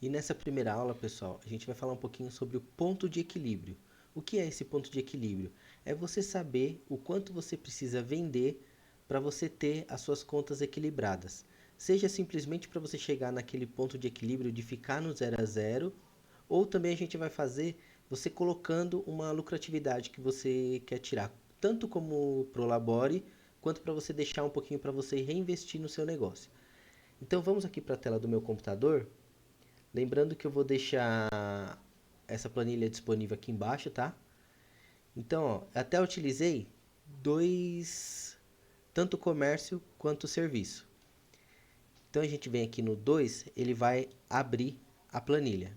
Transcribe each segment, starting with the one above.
E nessa primeira aula, pessoal, a gente vai falar um pouquinho sobre o ponto de equilíbrio. O que é esse ponto de equilíbrio? É você saber o quanto você precisa vender para você ter as suas contas equilibradas. Seja simplesmente para você chegar naquele ponto de equilíbrio de ficar no zero a zero, ou também a gente vai fazer você colocando uma lucratividade que você quer tirar, tanto como Prolabore, quanto para você deixar um pouquinho para você reinvestir no seu negócio. Então vamos aqui para a tela do meu computador. Lembrando que eu vou deixar essa planilha disponível aqui embaixo, tá? Então, ó, até utilizei dois, tanto comércio quanto serviço. Então a gente vem aqui no 2, ele vai abrir a planilha.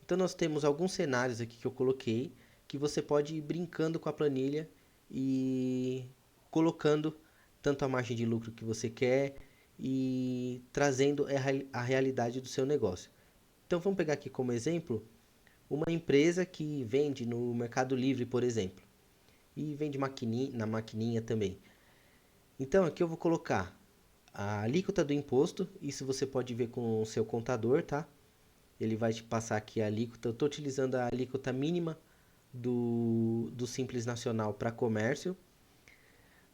Então nós temos alguns cenários aqui que eu coloquei que você pode ir brincando com a planilha e colocando tanto a margem de lucro que você quer e trazendo a realidade do seu negócio. Então vamos pegar aqui como exemplo uma empresa que vende no Mercado Livre, por exemplo, e vende maquininha, na maquininha também. Então aqui eu vou colocar a alíquota do imposto, isso você pode ver com o seu contador, tá? Ele vai te passar aqui a alíquota. Eu estou utilizando a alíquota mínima do Simples Nacional para comércio,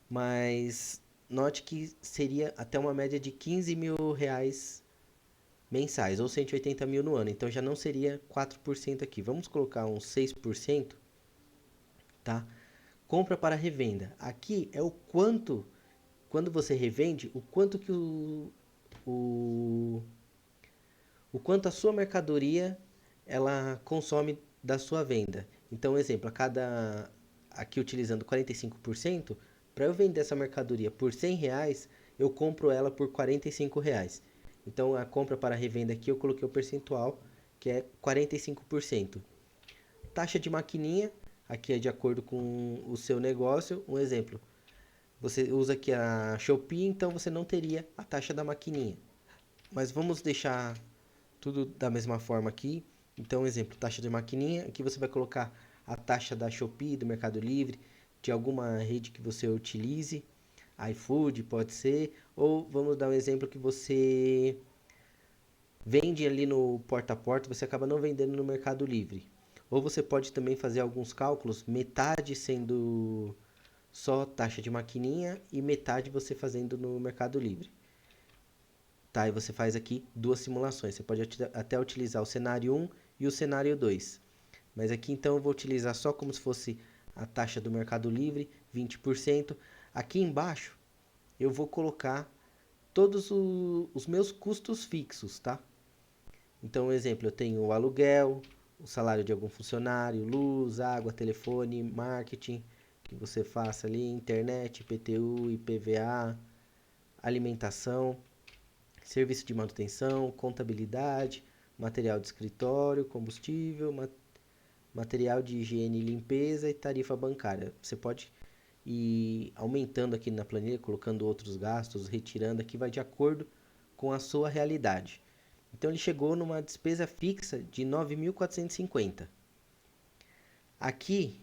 mas note que seria até uma média de 15 mil reais mensais, ou 180 mil no ano. Então já não seria 4% aqui. Vamos colocar uns 6%, tá? Compra para revenda. Aqui é o quanto, quando você revende, o quanto que o, o quanto a sua mercadoria ela consome da sua venda. Então, exemplo, aqui utilizando 45%, para eu vender essa mercadoria por R$ 100, eu compro ela por R$ 45. Então, a compra para revenda aqui eu coloquei o percentual, que é 45%. Taxa de maquininha, aqui é de acordo com o seu negócio. Um exemplo, você usa aqui a Shopee, então você não teria a taxa da maquininha. Mas vamos deixar tudo da mesma forma aqui. Então, exemplo, taxa de maquininha. Aqui você vai colocar a taxa da Shopee, do Mercado Livre, de alguma rede que você utilize. iFood pode ser. Ou vamos dar um exemplo que você vende ali no porta a porta, você acaba não vendendo no Mercado Livre. Ou você pode também fazer alguns cálculos, metade sendo só taxa de maquininha e metade você fazendo no Mercado Livre. Tá, e você faz aqui duas simulações. Você pode até utilizar o cenário 1 e o cenário 2. Mas aqui então eu vou utilizar só como se fosse a taxa do Mercado Livre, 20%. Aqui embaixo eu vou colocar todos os meus custos fixos, tá? Então, exemplo, eu tenho o aluguel, o salário de algum funcionário, luz, água, telefone, marketing, que você faça ali, internet, IPTU, IPVA, alimentação, serviço de manutenção, contabilidade, material de escritório, combustível, material de higiene e limpeza e tarifa bancária. Você pode ir aumentando aqui na planilha, colocando outros gastos, retirando aqui, vai de acordo com a sua realidade. Então ele chegou numa despesa fixa de 9.450. Aqui,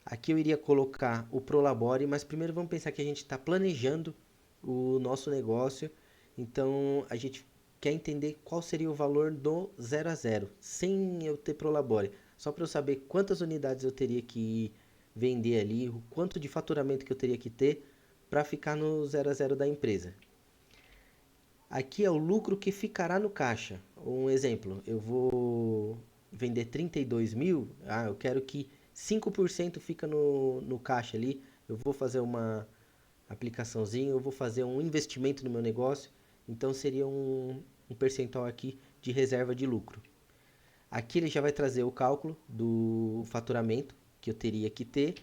aqui eu iria colocar o Prolabore, mas primeiro vamos pensar que a gente está planejando o nosso negócio, então a gente quer entender qual seria o valor do zero a zero, sem eu ter Prolabore, só para eu saber quantas unidades eu teria que vender ali, o quanto de faturamento que eu teria que ter para ficar no zero a zero da empresa. Aqui é o lucro que ficará no caixa. Um exemplo, eu vou vender 32 mil, eu quero que 5% fica no caixa ali, eu vou fazer uma aplicaçãozinha, eu vou fazer um investimento no meu negócio, então seria um percentual aqui de reserva de lucro. Aqui ele já vai trazer o cálculo do faturamento que eu teria que ter.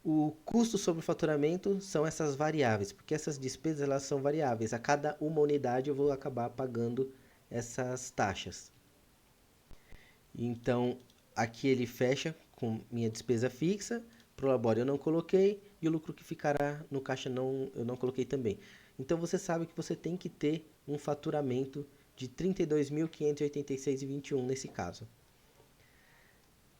O custo sobre o faturamento são essas variáveis, porque essas despesas elas são variáveis. A cada uma unidade eu vou acabar pagando essas taxas. Então, aqui ele fecha com minha despesa fixa, pro labore eu não coloquei e o lucro que ficará no caixa não, eu não coloquei também. Então você sabe que você tem que ter um faturamento de 32.586,21 nesse caso.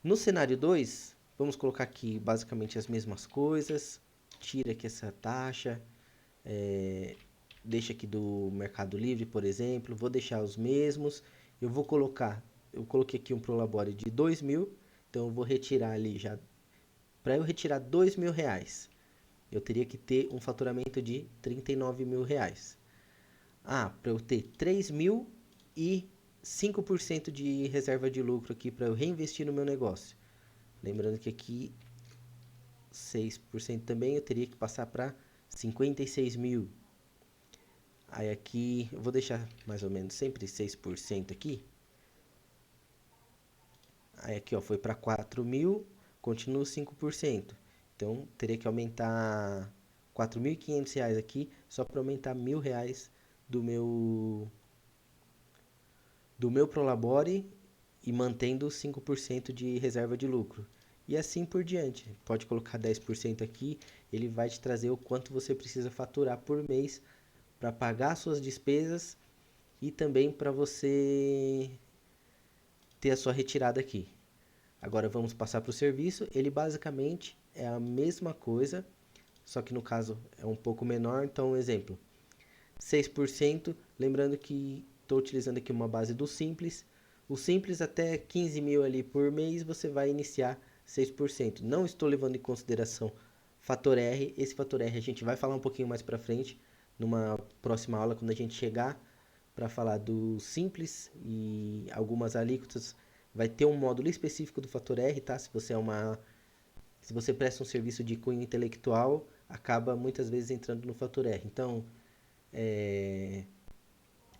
No cenário 2, vamos colocar aqui basicamente as mesmas coisas. Tira aqui essa taxa, deixa aqui do Mercado Livre, por exemplo, vou deixar os mesmos. Eu coloquei aqui um Prolabore de 2.000, então eu vou retirar ali já. Para eu retirar 2.000 reais, eu teria que ter um faturamento de 39 mil reais. Ah, para eu ter 3.000 e 5% de reserva de lucro aqui para eu reinvestir no meu negócio. Lembrando que aqui 6% também eu teria que passar para 56 mil. Aí aqui eu vou deixar mais ou menos sempre 6% aqui. Aí aqui ó, foi para 4.000, continua 5%. Então teria que aumentar 4.500 reais aqui só para aumentar R$ 1.000 do meu Prolabore e mantendo 5% de reserva de lucro. E assim por diante. Pode colocar 10% aqui, ele vai te trazer o quanto você precisa faturar por mês para pagar suas despesas e também para você ter a sua retirada aqui. Agora vamos passar para o serviço. Ele basicamente é a mesma coisa, só que no caso é um pouco menor. Então, um exemplo, 6%, lembrando que estou utilizando aqui uma base do Simples. O Simples até 15 mil ali por mês você vai iniciar 6%. Não estou levando em consideração fator R. Esse fator R a gente vai falar um pouquinho mais para frente, numa próxima aula, quando a gente chegar para falar do Simples e algumas alíquotas. Vai ter um módulo específico do fator R, tá? Se você presta um serviço de cunho intelectual, acaba muitas vezes entrando no fator R. Então, é,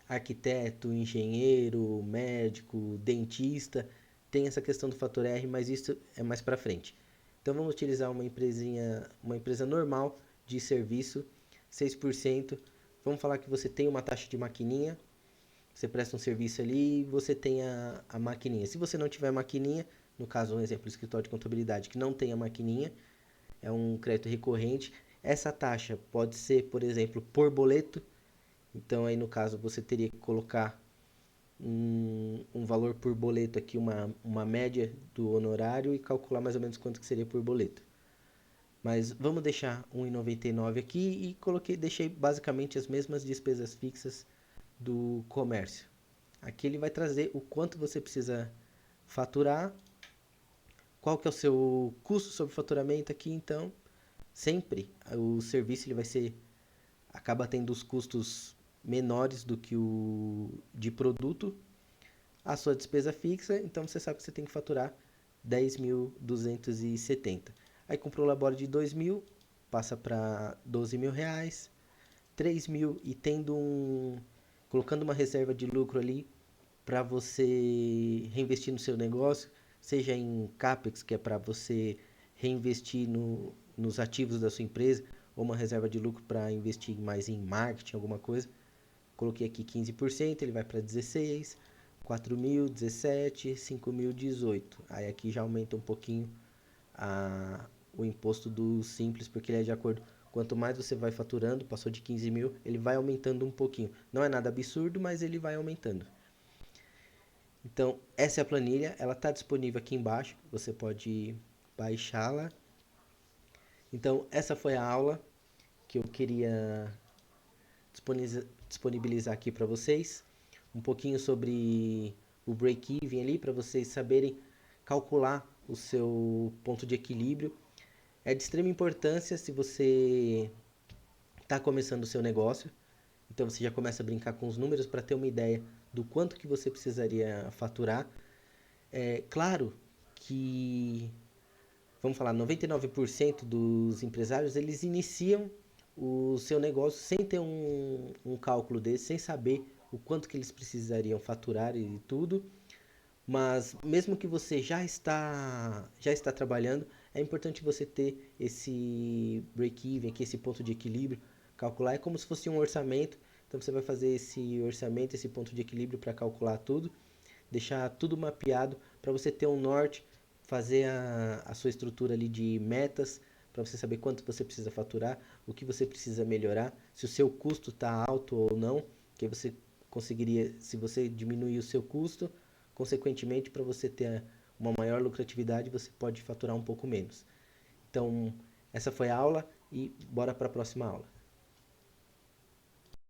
arquiteto, engenheiro, médico, dentista, tem essa questão do fator R, mas isso é mais para frente. Então vamos utilizar uma empresa normal de serviço, 6%. Vamos falar que você tem uma taxa de maquininha, você presta um serviço ali e você tem a maquininha. Se você não tiver maquininha, no caso, um exemplo, escritório de contabilidade que não tem a maquininha, é um crédito recorrente, essa taxa pode ser, por exemplo, por boleto. Então aí no caso você teria que colocar um valor por boleto aqui, uma média do honorário e calcular mais ou menos quanto que seria por boleto. Mas vamos deixar 1,99 aqui e deixei basicamente as mesmas despesas fixas do comércio. Aqui ele vai trazer o quanto você precisa faturar, qual que é o seu custo sobre faturamento aqui, então sempre o serviço ele vai ser acaba tendo os custos menores do que o de produto, a sua despesa fixa, então você sabe que você tem que faturar 10.270. Aí comprou o labore de 2.000, passa para 12 mil reais, 3.000 e colocando uma reserva de lucro ali para você reinvestir no seu negócio, seja em CAPEX, que é para você reinvestir nos ativos da sua empresa, ou uma reserva de lucro para investir mais em marketing, alguma coisa. Coloquei aqui 15%, ele vai para 16, 4.000, 17, 5.000, 18. Aí aqui já aumenta um pouquinho o imposto do Simples, porque ele é de acordo. Quanto mais você vai faturando, passou de 15 mil, ele vai aumentando um pouquinho. Não é nada absurdo, mas ele vai aumentando. Então, essa é a planilha, ela está disponível aqui embaixo, você pode baixá-la. Então, essa foi a aula que eu queria disponibilizar aqui para vocês. Um pouquinho sobre o break-even ali, para vocês saberem calcular o seu ponto de equilíbrio. É de extrema importância se você está começando o seu negócio. Então você já começa a brincar com os números para ter uma ideia do quanto que você precisaria faturar. É claro que, vamos falar, 99% dos empresários, eles iniciam o seu negócio sem ter um cálculo desse, sem saber o quanto que eles precisariam faturar e tudo. Mas mesmo que você já está trabalhando, é importante você ter esse break-even, aqui, esse ponto de equilíbrio, calcular. É como se fosse um orçamento. Então você vai fazer esse orçamento, esse ponto de equilíbrio para calcular tudo, deixar tudo mapeado para você ter um norte, fazer a sua estrutura ali de metas, para você saber quanto você precisa faturar, o que você precisa melhorar, se o seu custo está alto ou não, que você conseguiria, se você diminuir o seu custo, consequentemente, para você ter uma maior lucratividade, você pode faturar um pouco menos. Então, essa foi a aula e bora para a próxima aula.